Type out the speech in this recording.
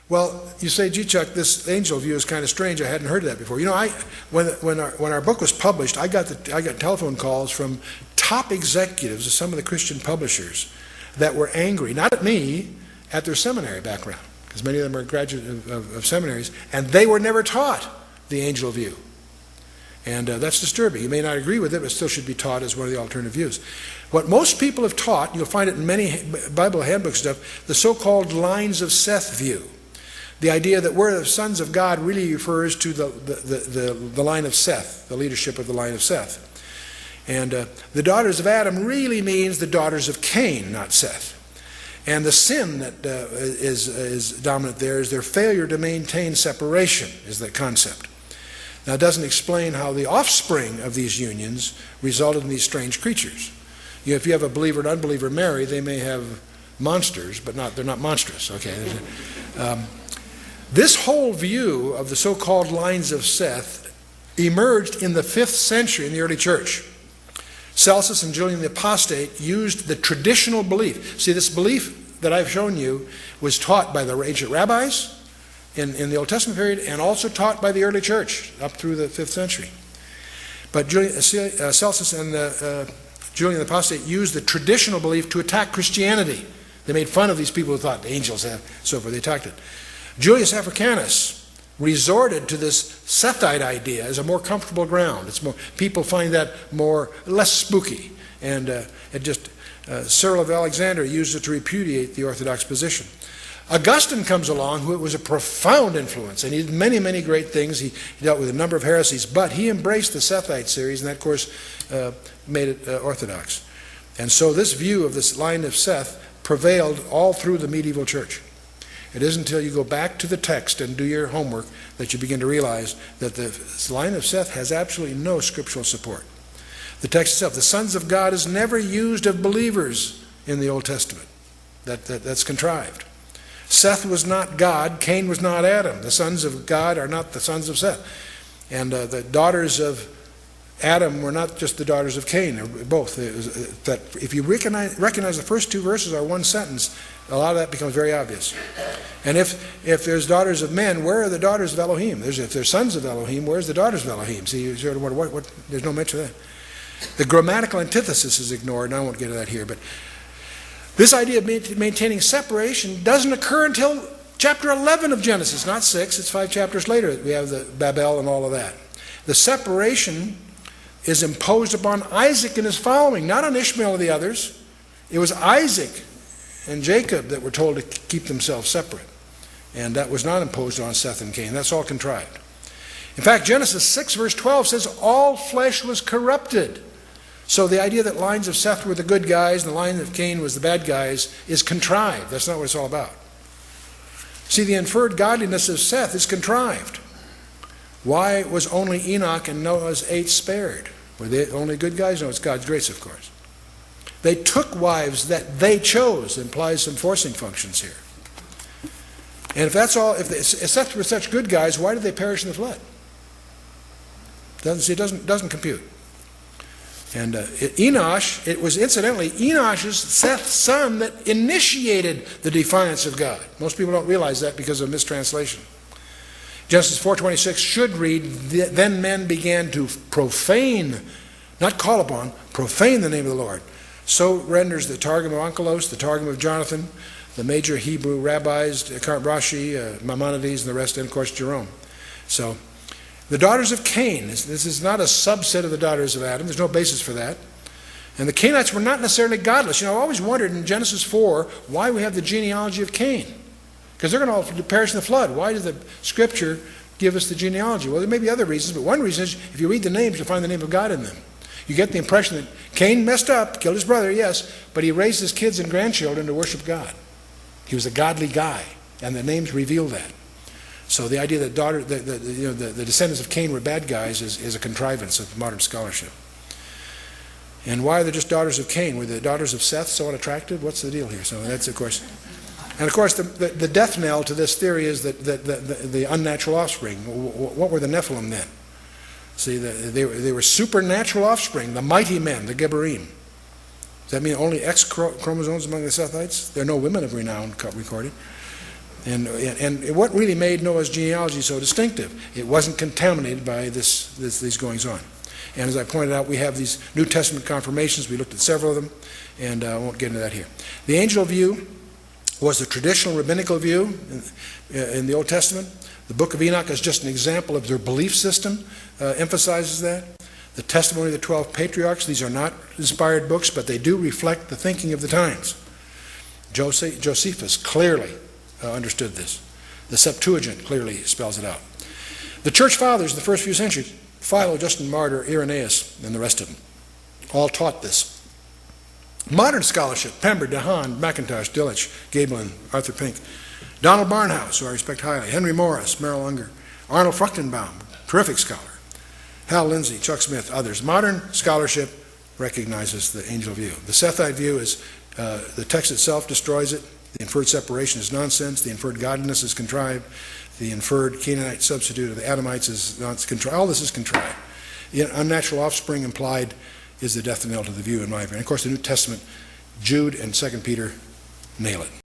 Well, you say, gee, Chuck, this angel view is kind of strange. I hadn't heard of that before. You know, when our book was published, I got telephone calls from top executives of some of the Christian publishers that were angry, not at me, at their seminary background, because many of them are graduates of seminaries, and they were never taught the angel view. And that's disturbing. You may not agree with it, but still should be taught as one of the alternative views. What most people have taught, you'll find it in many Bible handbook stuff, the so-called lines of Seth view. The idea that we're the sons of God really refers to the line of Seth, the leadership of the line of Seth. And the daughters of Adam really means the daughters of Cain, not Seth. And the sin that is dominant there is their failure to maintain separation, is the concept. Now, it doesn't explain how the offspring of these unions resulted in these strange creatures. You know, if you have a believer and unbeliever marry, they may have monsters, but they're not monstrous. Okay. This whole view of the so-called lines of Seth emerged in the 5th century in the early church. Celsus and Julian the Apostate used the traditional belief. See, this belief that I've shown you was taught by the ancient rabbis in the Old Testament period, and also taught by the early church up through the 5th century. But Celsus and Julian the Apostate used the traditional belief to attack Christianity. They made fun of these people who thought angels have, so forth. They attacked it. Julius Africanus resorted to this Sethite idea as a more comfortable ground. People find that less spooky, and Cyril of Alexandria used it to repudiate the Orthodox position. Augustine comes along, who was a profound influence, and he did many, many great things. He dealt with a number of heresies, but he embraced the Sethite series, and that, of course, made it orthodox. And so this view of this line of Seth prevailed all through the medieval church. It isn't until you go back to the text and do your homework that you begin to realize that the line of Seth has absolutely no scriptural support. The text itself, the sons of God, is never used of believers in the Old Testament. That's contrived. Seth was not God, Cain was not Adam. The sons of God are not the sons of Seth. And the daughters of Adam were not just the daughters of Cain, they're both. That if you recognize the first two verses are one sentence, a lot of that becomes very obvious. And if there's daughters of men, where are the daughters of Elohim? If there's sons of Elohim, where's the daughters of Elohim? See, you sort of wonder, what, there's no mention of that. The grammatical antithesis is ignored, and I won't get to that here, but this idea of maintaining separation doesn't occur until chapter 11 of Genesis, not 6. It's 5 chapters later. We have the Babel and all of that. The separation is imposed upon Isaac and his following, not on Ishmael or the others. It was Isaac and Jacob that were told to keep themselves separate. And that was not imposed on Seth and Cain. That's all contrived. In fact, Genesis 6 verse 12 says, all flesh was corrupted. So the idea that lines of Seth were the good guys and the line of Cain was the bad guys is contrived. That's not what it's all about. See, the inferred godliness of Seth is contrived. Why was only Enoch and Noah's 8 spared? Were they only good guys? No, it's God's grace, of course. They took wives that they chose. It implies some forcing functions here. And if that's all, if Seth were such good guys, why did they perish in the flood? It doesn't compute. And Enosh, it was incidentally Enosh's, Seth's son, that initiated the defiance of God. Most people don't realize that because of mistranslation. Genesis 4:26 should read, then men began to profane, not call upon, profane the name of the Lord. So renders the Targum of Onkelos, the Targum of Jonathan, the major Hebrew rabbis, Rashi, Maimonides, and the rest, and of course Jerome. So the daughters of Cain, this is not a subset of the daughters of Adam. There's no basis for that. And the Cainites were not necessarily godless. You know, I always wondered in Genesis 4 why we have the genealogy of Cain. Because they're going to perish in the flood. Why does the Scripture give us the genealogy? Well, there may be other reasons, but one reason is if you read the names, you'll find the name of God in them. You get the impression that Cain messed up, killed his brother, yes, but he raised his kids and grandchildren to worship God. He was a godly guy, and the names reveal that. So the idea that the descendants of Cain were bad guys is a contrivance of modern scholarship. And why are they just daughters of Cain? Were the daughters of Seth so unattractive? What's the deal here? So that's, of course. And of course, the death knell to this theory is that the unnatural offspring. What were the Nephilim then? See, they were supernatural offspring, the mighty men, the Geberim. Does that mean only X chromosomes among the Sethites? There are no women of renown recorded. And what really made Noah's genealogy so distinctive? It wasn't contaminated by these goings-on. And as I pointed out, we have these New Testament confirmations. We looked at several of them, and I won't get into that here. The angel view was the traditional rabbinical view in the Old Testament. The book of Enoch is just an example of their belief system, emphasizes that. The testimony of the 12 patriarchs, these are not inspired books, but they do reflect the thinking of the times. Josephus clearly understood this. The Septuagint clearly spells it out. The church fathers in the first few centuries, Philo, Justin Martyr, Irenaeus, and the rest of them, all taught this. Modern scholarship, Pember, DeHaan, McIntosh, Dillich, Gaebelin, Arthur Pink, Donald Barnhouse, who I respect highly, Henry Morris, Merrill Unger, Arnold Fruchtenbaum, terrific scholar, Hal Lindsey, Chuck Smith, others. Modern scholarship recognizes the angel view. The Sethite view is the text itself destroys it. The inferred separation is nonsense. The inferred godliness is contrived. The inferred Canaanite substitute of the Adamites is contrived. All this is contrived. Unnatural offspring implied is the death knell to the view, in my opinion. And of course, the New Testament, Jude and 2 Peter nail it.